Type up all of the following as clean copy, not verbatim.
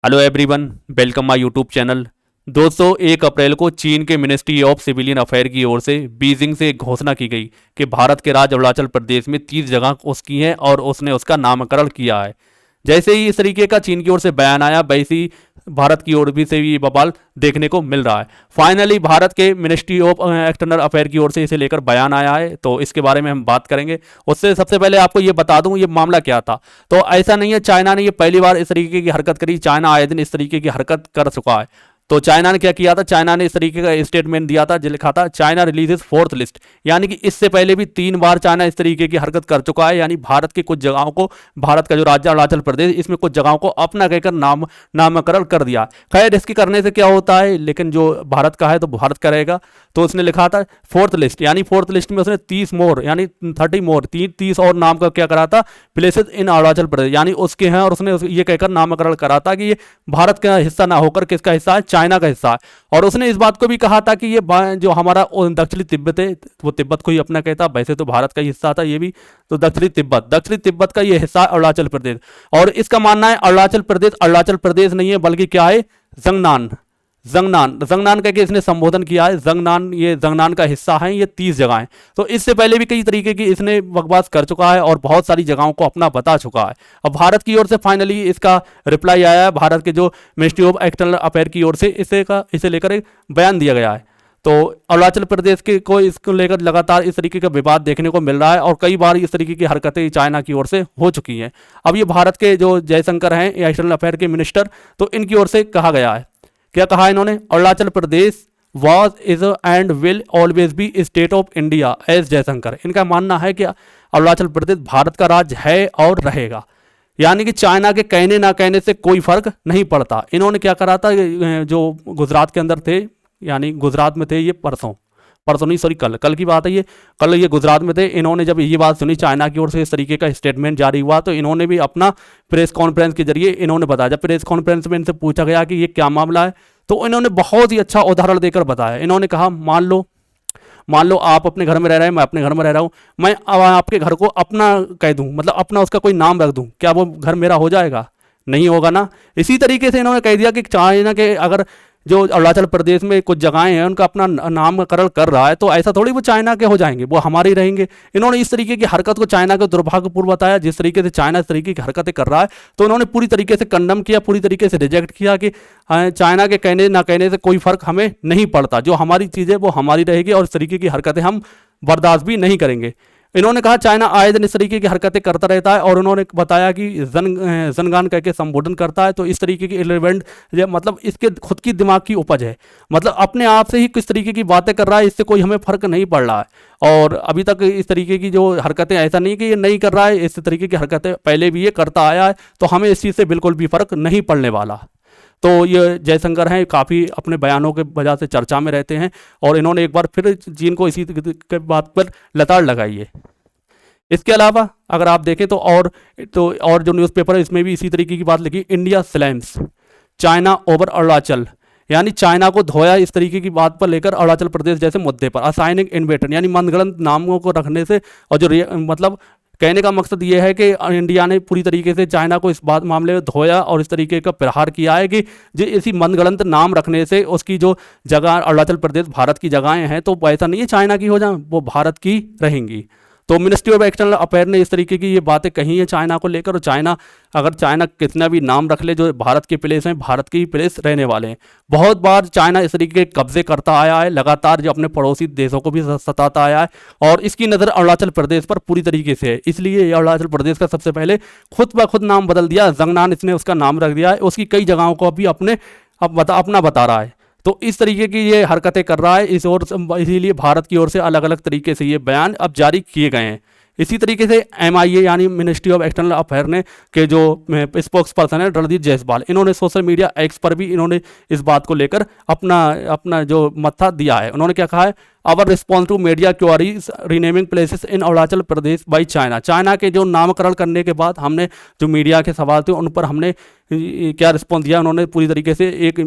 Hello everyone, welcome my YouTube channel. दोस्तों, 1 अप्रैल को चीन के मिनिस्ट्री ऑफ सिविलियन अफेयर की ओर से बीजिंग से एक घोषणा की गई कि भारत के राज्य अरुणाचल प्रदेश में 30 जगह उसकी हैं और उसने उसका नामकरण किया है। जैसे ही इस तरीके का चीन की ओर से बयान आया, वैसे ही भारत की ओर भी से भी ये बवाल देखने को मिल रहा है। फाइनली भारत के मिनिस्ट्री ऑफ एक्सटर्नल अफेयर की ओर से इसे लेकर बयान आया है, तो इसके बारे में हम बात करेंगे। उससे सबसे पहले आपको ये बता दूं ये मामला क्या था। तो ऐसा नहीं है चाइना ने ये पहली बार इस तरीके की हरकत करी। चाइना आए दिन इस तरीके की हरकत कर चुका है। तो चाइना ने क्या किया था, चाइना ने इस तरीके का स्टेटमेंट दिया था जो लिखा था चाइना रिलीजेस 4th लिस्ट, यानी कि इससे पहले भी 3 बार चाइना इस तरीके की हरकत कर चुका है। यानी भारत की कुछ जगहों को, भारत का जो राज्य अरुणाचल प्रदेश, इसमें कुछ जगहों को अपना कहकर नामकरण कर दिया। खैर, इसके करने से क्या होता है, लेकिन जो भारत का है तो भारत का रहेगा। तो उसने लिखा था 4th लिस्ट, यानी 4th लिस्ट में उसने 30 मोर यानी 30 मोर 30 और नाम का क्या करा था, प्लेसेस इन अरुणाचल प्रदेश, यानी उसके हैं। और उसने ये कहकर नामकरण करा था कि ये भारत का हिस्सा ना होकर किसका हिस्सा है, चाइना का हिस्सा है। और उसने इस बात को भी कहा था कि ये जो हमारा दक्षिणी तिब्बत है, वो तिब्बत को ही अपना कहता, वैसे तो भारत का ही हिस्सा था ये भी। तो दक्षिणी तिब्बत का ये हिस्सा अरुणाचल प्रदेश। और इसका मानना है अरुणाचल प्रदेश नहीं है, बल्कि क्या है, जंगनान जंगनान करके इसने संबोधन किया है। ये जंगनान का हिस्सा है, ये 30 जगहें। तो इससे पहले भी कई तरीके की इसने बकवास कर चुका है और बहुत सारी जगहों को अपना बता चुका है। अब भारत की ओर से फाइनली इसका रिप्लाई आया है। भारत के जो मिनिस्ट्री ऑफ एक्सटर्नल अफेयर की ओर से इसे लेकर एक बयान दिया गया है। तो अरुणाचल प्रदेश के को इसको लेकर लगातार इस तरीके का विवाद देखने को मिल रहा है और कई बार इस तरीके की हरकतें चाइना की ओर से हो चुकी हैं। अब ये भारत के जो जयशंकर हैं, एक्सटर्नल अफेयर के मिनिस्टर, तो इनकी ओर से कहा गया है। क्या कहा इन्होंने, Arunachal Pradesh was is and will always be state of India S Jaishankar. इनका मानना है कि अरुणाचल प्रदेश भारत का राज्य है और रहेगा, यानी कि चाइना के कहने ना कहने से कोई फर्क नहीं पड़ता। इन्होंने क्या करा था, जो गुजरात के अंदर थे, यानी गुजरात में थे ये परसों नहीं सॉरी कल की बात है ये। कल ये गुजरात में थे। इन्होंने जब ये बात सुनी चाइना की ओर से इस तरीके का स्टेटमेंट जारी हुआ, तो इन्होंने भी अपना प्रेस कॉन्फ्रेंस के जरिए इन्होंने बताया। जब प्रेस कॉन्फ्रेंस में इनसे पूछा गया कि ये क्या मामला है, तो इन्होंने बहुत ही अच्छा उदाहरण देकर बताया। इन्होंने कहा, मान लो आप अपने घर में रह रहे हैं, मैं अपने घर में रह रहा हूँ। मैं अब आपके घर को अपना कह दूँ, मतलब अपना उसका कोई नाम रख दूँ, क्या वो घर मेरा हो जाएगा? नहीं होगा ना। इसी तरीके से इन्होंने कह दिया कि चाइना के अगर जो अरुणाचल प्रदेश में कुछ जगहें हैं उनका अपना नामकरण कर रहा है, तो ऐसा थोड़ी वो चाइना के हो जाएंगे, वो हमारे ही रहेंगे। इन्होंने इस तरीके की हरकत को चाइना को दुर्भाग्यपूर्ण बताया। जिस तरीके से चाइना इस तरीके की हरकतें कर रहा है, तो उन्होंने पूरी तरीके से कंडम किया, पूरी तरीके से रिजेक्ट किया कि चाइना के कहने ना कहने से कोई फर्क हमें नहीं पड़ता। जो हमारी चीज़ें वो हमारी रहेगी और इस तरीके की हरकतें हम बर्दाश्त भी नहीं करेंगे। इन्होंने कहा चाइना आए दिन इस तरीके की हरकतें करता रहता है और उन्होंने बताया कि जनगान कह के संबोधन करता है। तो इस तरीके की इलेवेंट, मतलब इसके खुद की दिमाग की उपज है, मतलब अपने आप से ही किस तरीके की बातें कर रहा है, इससे कोई हमें फर्क नहीं पड़ रहा है। और अभी तक इस तरीके की जो हरकतें, ऐसा नहीं कि ये नहीं कर रहा है, इस तरीके की हरकतें पहले भी ये करता आया है, तो हमें इस चीज़ से बिल्कुल भी फर्क नहीं पड़ने वाला। तो ये जयशंकर हैं, काफ़ी अपने बयानों के वजह से चर्चा में रहते हैं और इन्होंने एक बार फिर चीन को इसी के बात पर लताड़ लगाई है। इसके अलावा अगर आप देखें तो और जो न्यूज़पेपर है इसमें भी इसी तरीके की बात लिखी, India slams China over Arunachal, यानी चाइना को धोया इस तरीके की बात पर लेकर अरुणाचल प्रदेश जैसे मुद्दे पर। असाइनिंग इन्वेटर, यानी मनगढ़ंत नामों को रखने से, और जो मतलब कहने का मकसद ये है कि इंडिया ने पूरी तरीके से चाइना को इस बात मामले में धोया और इस तरीके का प्रहार किया है कि जो इसी मनगढ़ंत नाम रखने से उसकी जो जगह अरुणाचल प्रदेश भारत की जगहें हैं, तो ऐसा नहीं है चाइना की हो जाए, वो भारत की रहेंगी। तो मिनिस्ट्री ऑफ एक्सटर्नल अफेयर ने इस तरीके की ये बातें कही हैं चाइना को लेकर। और अगर चाइना कितना भी नाम रख ले, जो भारत के प्लेस हैं, भारत के ही प्लेस रहने वाले हैं। बहुत बार चाइना इस तरीके के कब्जे करता आया है लगातार, जो अपने पड़ोसी देशों को भी सताता आया है और इसकी नज़र अरुणाचल प्रदेश पर पूरी तरीके से है। इसलिए अरुणाचल प्रदेश का सबसे पहले खुद ब खुद नाम बदल दिया, जंगनान इसने उसका नाम रख दिया है। उसकी कई जगहों को अभी अपना बता रहा है। तो इस तरीके की ये हरकतें कर रहा है इसीलिए भारत की ओर से अलग अलग तरीके से ये बयान अब जारी किए गए हैं। इसी तरीके से MIA यानी मिनिस्ट्री ऑफ एक्सटर्नल अफेयर ने के जो स्पोक्स पर्सन है रणदीप जायसवाल, इन्होंने सोशल मीडिया एक्स पर भी इन्होंने इस बात को लेकर अपना जो मत्था दिया है। उन्होंने क्या कहा है, our response to media queries renaming places in Arunachal Pradesh by China. China के जो नामकरण करने के बाद हमने जो मीडिया के सवाल थे उन पर हमने क्या रिस्पॉन्स दिया उन्होंने, पूरी तरीके से एक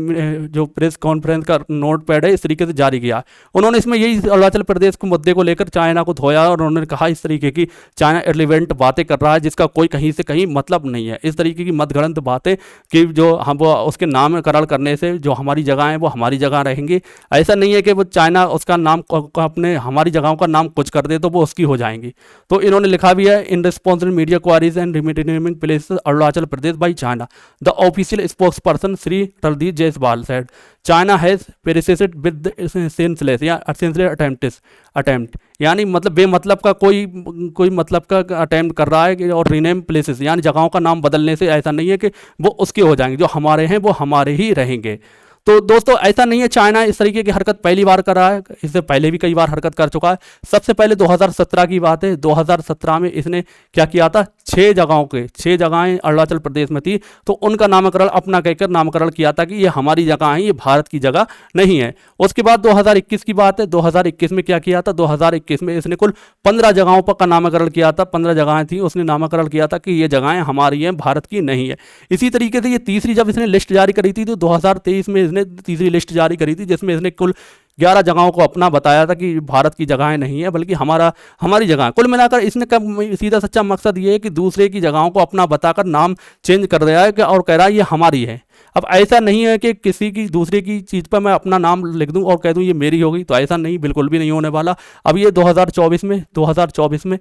जो प्रेस कॉन्फ्रेंस का नोट पैड है इस तरीके से जारी किया। उन्होंने इसमें यही अरुणाचल प्रदेश के मुद्दे को लेकर चाइना को धोया और उन्होंने कहा इस तरीके की चाइना एलिवेंट बातें कर रहा है जिसका कोई कहीं से कहीं मतलब नहीं है। इस तरीके की मतगणंत बातें कि जो हम उसके नामकरण करने से जो हमारी जगह है वो हमारी जगह रहेंगी, ऐसा नहीं है कि वो चाइना उसका नाम अपने हमारी जगहों का नाम कुछ कर दे तो वो उसकी हो जाएंगी। तो इन्होंने लिखा भी है, in response media queries and renaming places Arunachal Pradesh by China, the official spokes person Shri Randhir Jaiswal said China has persisted with senseless या सेंसलेस अटेम्प्ट, यानी मतलब बेमतलब का कोई मतलब का अटेम्प्ट कर रहा है और रीनेम प्लेसेस यानी जगहों का नाम बदलने से ऐसा नहीं है कि वो उसके हो जाएंगे, जो हमारे हैं वो हमारे ही रहेंगे। तो दोस्तों ऐसा नहीं है चाइना इस तरीके की हरकत पहली बार कर रहा है, इससे पहले भी कई बार हरकत कर चुका है। सबसे पहले 2017 की बात है, 2017 में इसने क्या किया था, 6 जगहें अरुणाचल प्रदेश में थी तो उनका नामकरण अपना कहकर नामकरण किया था कि ये हमारी जगह है, ये भारत की जगह नहीं है। उसके बाद 2021 की बात है, 2021 में क्या किया था, 2021 में इसने कुल 15 जगहों पर का नामकरण किया था, 15 जगहें थी उसने नामकरण किया था कि ये जगहें हमारी हैं, भारत की नहीं है। इसी तरीके से ये तीसरी जब इसने लिस्ट जारी करी थी तो 2023 में इसने तीसरी लिस्ट जारी करी थी जिसमें इसने कुल 11 जगहों को अपना बताया था कि भारत की जगहें नहीं है बल्कि हमारी जगह। कुल मिलाकर इसने कब सीधा सच्चा मकसद ये है कि दूसरे की जगहों को अपना बताकर नाम चेंज कर दिया है और कह रहा है ये हमारी है। अब ऐसा नहीं है कि किसी की दूसरे की चीज़ पर मैं अपना नाम लिख दूं और कह दूं ये मेरी होगी, तो ऐसा नहीं, बिल्कुल भी नहीं होने वाला। अब ये 2024 में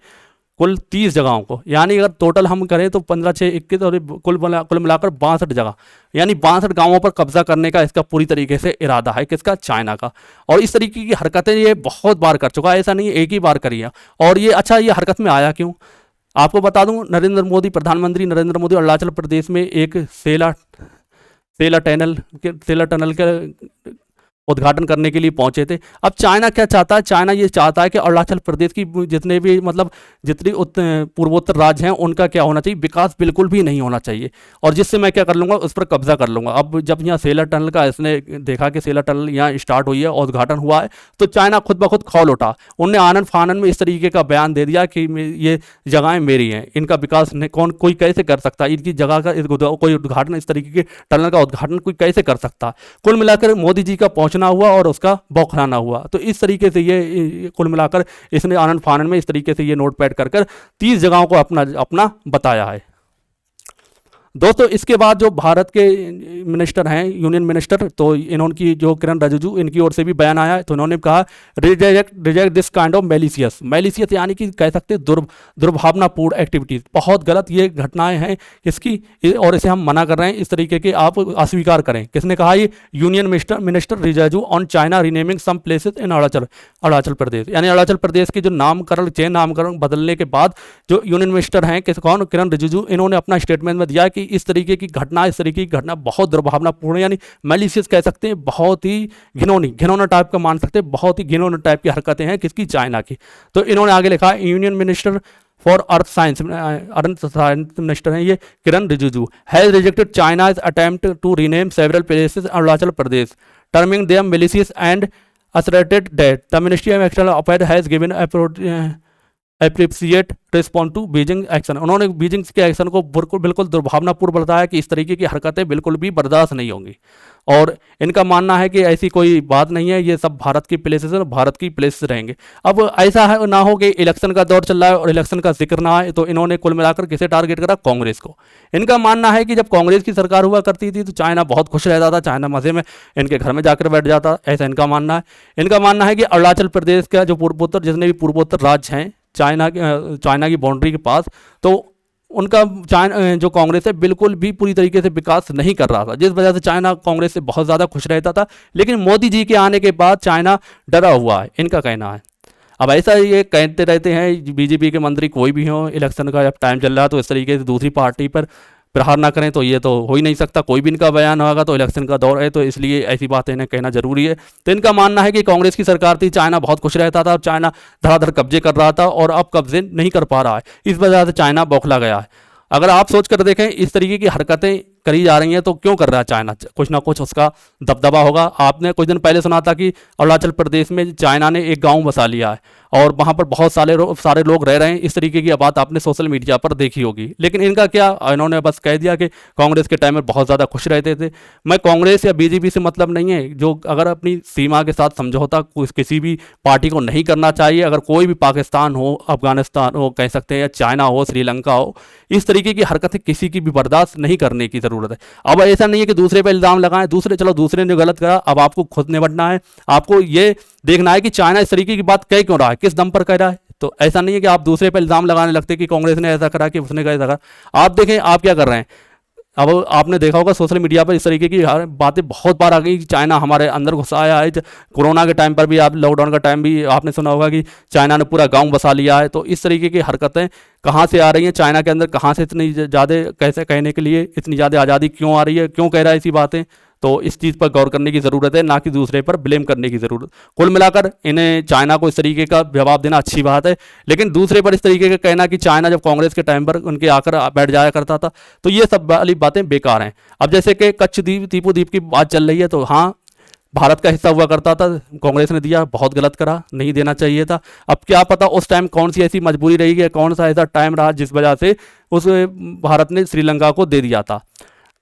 कुल 30 जगहों को, यानी अगर टोटल हम करें तो 15, 6, 21 और कुल मिलाकर 62 जगह यानी 62 गांवों पर कब्जा करने का इसका पूरी तरीके से इरादा है, किसका, चाइना का। और इस तरीके की हरकतें ये बहुत बार कर चुका है, ऐसा नहीं एक ही बार करी है। और ये ये हरकत में आया क्यों, आपको बता दूं, प्रधानमंत्री नरेंद्र मोदी अरुणाचल प्रदेश में एक सेला टनल के उद्घाटन करने के लिए पहुंचे थे। अब चाइना क्या चाहता है, चाइना ये चाहता है कि अरुणाचल प्रदेश की जितने भी जितने पूर्वोत्तर राज्य हैं उनका क्या होना चाहिए, विकास बिल्कुल भी नहीं होना चाहिए, और जिससे मैं क्या कर लूँगा, उस पर कब्जा कर लूँगा। अब जब यहाँ सेला टनल का इसने देखा कि सेला टनल यहाँ स्टार्ट हुई है और उद्घाटन हुआ है तो चाइना खुद ब खुद खौल उठा। उनने आनंद फानन में इस तरीके का बयान दे दिया कि ये जगहें मेरी हैं, इनका विकास कोई कैसे कर सकता है, इनकी जगह का कोई उद्घाटन, इस तरीके के टनल का उद्घाटन कोई कैसे कर सकता है। कुल मिलाकर मोदी जी का पहुंचना हुआ और उसका बौखलाना हुआ। तो इस तरीके से ये कुल मिलाकर इसने आनंद फानन में इस तरीके से ये नोट पैड कर 30 जगहों को अपना बताया है। दोस्तों इसके बाद जो भारत के मिनिस्टर हैं, यूनियन मिनिस्टर, तो इन्होंने जो किरण रिजिजू, इनकी ओर से भी बयान आया है। तो इन्होंने कहा reject this kind of malicious यानी कि कह सकते हैं दुर्भावनापूर्ण एक्टिविटीज़, बहुत गलत ये घटनाएं हैं इसकी, और इसे हम मना कर रहे हैं, इस तरीके के आप अस्वीकार करें। किसने कहा ये, union minister Rijiju on China renaming some places in Arunachal Pradesh, यानी अरुणाचल प्रदेश के जो नामकरण बदलने के बाद जो यूनियन मिनिस्टर हैं कौन, किरण रिजिजू, इन्होंने अपना स्टेटमेंट में दिया कि इस तरीके की घटना बहुत दुर्भावनापूर्ण, यानी मैलिशियस कह सकते हैं, बहुत ही घिनौना टाइप का मान सकते हैं, बहुत ही घिनौना टाइप की हरकतें हैं किसकी, चाइना की। तो इन्होंने आगे लिखा, union minister for earth science minister हैं ये Kiren Rijiju, has rejected China's attempt to rename several places Arunachal Pradesh, terming them malicious and asserted that the Ministry of External Affairs has given appropriate respond to Beijing action. उन्होंने Beijing के action को बिल्कुल दुर्भावनापूर्ण बताया कि इस तरीके की हरकतें बिल्कुल भी बर्दाश्त नहीं होंगी, और इनका मानना है कि ऐसी कोई बात नहीं है, ये सब भारत की प्लेसेस और भारत की प्लेसेस रहेंगे। अब ऐसा है ना हो कि इलेक्शन का दौर चल रहा है और इलेक्शन का जिक्र ना आए, तो इन्होंने कुल मिलाकर किसे टारगेट करा, कांग्रेस को। इनका मानना है कि जब कांग्रेस की सरकार हुआ करती थी तो चाइना बहुत खुश रहता था, चाइना मजे में इनके घर में जाकर बैठ जाता, ऐसा इनका मानना है। इनका मानना है कि अरुणाचल प्रदेश का जो पूर्वोत्तर, जितने भी पूर्वोत्तर राज्य हैं चाइना की बाउंड्री के पास, तो उनका जो कांग्रेस है बिल्कुल भी पूरी तरीके से विकास नहीं कर रहा था, जिस वजह से चाइना कांग्रेस से बहुत ज़्यादा खुश रहता था। लेकिन मोदी जी के आने के बाद चाइना डरा हुआ है, इनका कहना है। अब ऐसा ये कहते रहते हैं बीजेपी के मंत्री कोई भी हो, इलेक्शन का जब टाइम चल रहा है तो इस तरीके से दूसरी पार्टी पर प्रहार ना करें, तो ये तो हो ही नहीं सकता, कोई भी इनका बयान होगा, तो इलेक्शन का दौर है तो इसलिए ऐसी बातें इन्हें कहना जरूरी है। तो इनका मानना है कि कांग्रेस की सरकार थी, चाइना बहुत खुश रहता था, और चाइना धड़ाधड़ कब्जे कर रहा था और अब कब्जे नहीं कर पा रहा है, इस वजह से चाइना बौखला गया है। अगर आप सोच कर देखें, इस तरीके की हरकतें करी जा रही हैं, तो क्यों कर रहा है चाइना? कुछ ना कुछ उसका दबदबा होगा। आपने कुछ दिन पहले सुना था कि अरुणाचल प्रदेश में चाइना ने एक गांव बसा लिया है और वहां पर बहुत सारे लोग रह रहे हैं। इस तरीके की बात आपने सोशल मीडिया पर देखी होगी। लेकिन इनका क्या, इन्होंने बस कह दिया कि कांग्रेस के टाइम में बहुत ज़्यादा खुश रहते थे। मैं कांग्रेस या बीजेपी से मतलब नहीं है, जो अगर अपनी सीमा के साथ समझौता किसी भी पार्टी को नहीं करना चाहिए। अगर कोई भी पाकिस्तान हो, अफगानिस्तान हो, कह सकते हैं, या चाइना हो, श्रीलंका हो, इस तरीके की हरकतें किसी की भी बर्दाश्त नहीं करने की ज़रूरत है। अब ऐसा नहीं है कि दूसरे पर इल्ज़ाम लगाएं, दूसरे ने गलत करा, अब आपको खुद निपटना है। आपको ये देखना है कि चाइना इस तरीके की बात कह क्यों रहा है, किस दम पर कह रहा है। तो ऐसा नहीं है कि आप दूसरे पर इल्ज़ाम लगाने लगते कि कांग्रेस ने ऐसा करा, कि उसने ऐसा करा। आप देखें आप क्या कर रहे हैं। अब आपने देखा होगा सोशल मीडिया पर इस तरीके की हर बातें बहुत बार आ गई कि चाइना हमारे अंदर घुसा आया है। कोरोना के टाइम पर भी, आप लॉकडाउन का टाइम भी आपने सुना होगा कि चाइना ने पूरा गांव बसा लिया है। तो इस तरीके की हरकतें कहाँ से आ रही हैं चाइना के अंदर, कहाँ से इतनी ज़्यादा, कैसे कहने के लिए इतनी ज़्यादा आज़ादी क्यों आ रही है, क्यों कह रहा है ऐसी बातें। तो इस चीज़ पर गौर करने की ज़रूरत है, ना कि दूसरे पर ब्लेम करने की ज़रूरत। कुल मिलाकर इन्हें चाइना को इस तरीके का जवाब देना अच्छी बात है, लेकिन दूसरे पर इस तरीके का कहना कि चाइना जब कांग्रेस के टाइम पर उनके आकर बैठ जाया करता था, तो ये सब वाली बातें बेकार हैं। अब जैसे कि कच्छ द्वीप, टीपू द्वीप की बात चल रही है, तो हाँ, भारत का हिस्सा हुआ करता था, कांग्रेस ने दिया, बहुत गलत करा, नहीं देना चाहिए था। अब क्या पता उस टाइम कौन सी ऐसी मजबूरी रही है, कौन सा ऐसा टाइम रहा जिस वजह से उस भारत ने श्रीलंका को दे दिया था।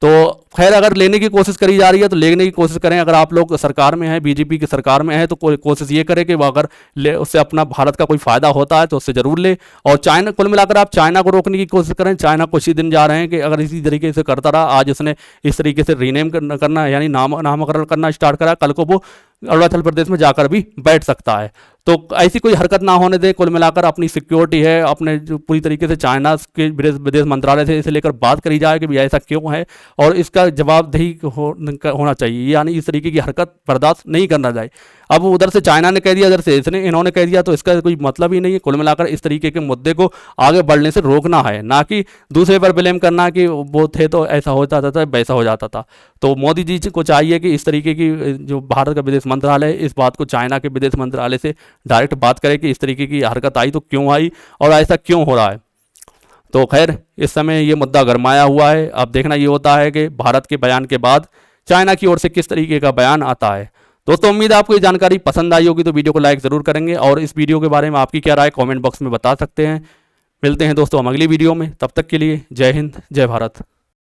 तो खैर, अगर लेने की कोशिश करी जा रही है तो लेने की कोशिश करें। अगर आप लोग सरकार में हैं, बीजेपी की सरकार में है, तो कोशिश ये करें कि वो अगर उससे अपना भारत का कोई फायदा होता है तो उससे जरूर ले। और चाइना, कुल मिलाकर आप चाइना को रोकने की कोशिश करें। चाइना कुछ ही दिन जा रहे हैं कि अगर इसी तरीके से करता रहा, आज उसने इस तरीके से रीनेम करना यानी नामकरण करना स्टार्ट करा, कल को वो अरुणाचल प्रदेश में जाकर भी बैठ सकता है। तो ऐसी कोई हरकत ना होने दे। कुल मिलाकर अपनी सिक्योरिटी है, अपने जो पूरी तरीके से चाइना के विदेश मंत्रालय से इसे लेकर बात करी जाए कि भैया ऐसा क्यों है, और इसका जवाबदेही होना चाहिए। यानी इस तरीके की हरकत बर्दाश्त नहीं करना जाए। अब उधर से चाइना ने कह दिया, इधर से इन्होंने कह दिया, तो इसका कोई मतलब ही नहीं है। कुल मिलाकर इस तरीके के मुद्दे को आगे बढ़ने से रोकना है, ना कि दूसरे पर ब्लेम करना कि वो थे तो ऐसा होता था, वैसा हो जाता था। तो मोदी जी को चाहिए कि इस तरीके की जो भारत का विदेश मंत्रालय है, इस बात को चाइना के विदेश मंत्रालय से डायरेक्ट बात करे कि इस तरीके की हरकत आई तो क्यों आई और ऐसा क्यों हो रहा है। तो खैर, इस समय ये मुद्दा गरमाया हुआ है। अब देखना ये होता है कि भारत के बयान के बाद चाइना की ओर से किस तरीके का बयान आता है। दोस्तों, उम्मीद है आपको ये जानकारी पसंद आई होगी, तो वीडियो को लाइक ज़रूर करेंगे और इस वीडियो के बारे में आपकी क्या राय कमेंट बॉक्स में बता सकते हैं। मिलते हैं दोस्तों हम अगली वीडियो में, तब तक के लिए जय हिंद, जय भारत।